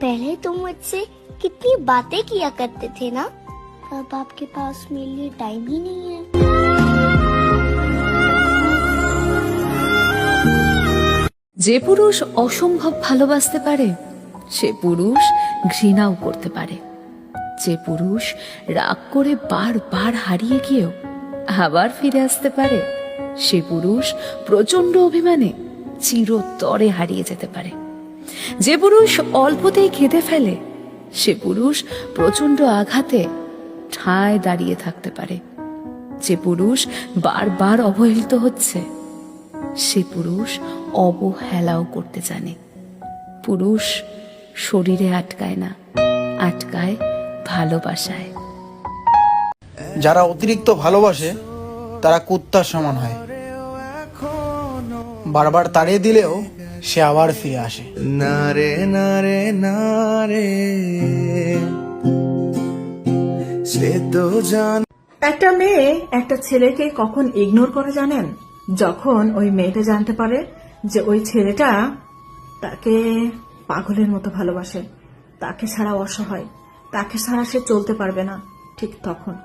पहले तुम मुझसे कितनी बातें किया करते थे ना, अब आपके पास मेरे लिए टाइम ही नहीं है। যে পুরুষ অসম্ভব ভালোবাসতে পারে সে পুরুষ ঘৃণাও করতে পারে। যে পুরুষ রাগ করে বারবার হারিয়ে গিয়েও আবার ফিরে আসতে পারে সে পুরুষ প্রচন্ড অভিমানে চিরতরে হারিয়ে যেতে পারে। যে পুরুষ অল্পতেই কেঁদে ফেলে সে পুরুষ প্রচন্ড আঘাতে ঠায় দাঁড়িয়ে থাকতে পারে। যে পুরুষ বারবার অবহেলিত হচ্ছে সে পুরুষ অবহেলাও করতে জানে। পুরুষ শরীরে আটকায় না, আটকায় ভালোবাসায়। যারা অতিরিক্ত ভালোবাসে তারা কুত্তার সমান হয়, বারবার তাড়িয়ে দিলেও সে আবার ফিরে আসে। নারে নারে নারে সে তো জান। একটা মেয়ে একটা ছেলেকে কখন ইগনোর করে জানেন? যখন ওই মেয়েটা জানতে পারে যে ওই ছেলেটা তাকে পাগলের মতো ভালোবাসে, তাকে ছাড়া অসহায়, তাকে ছাড়া সে চলতে পারবে না, ঠিক তখন।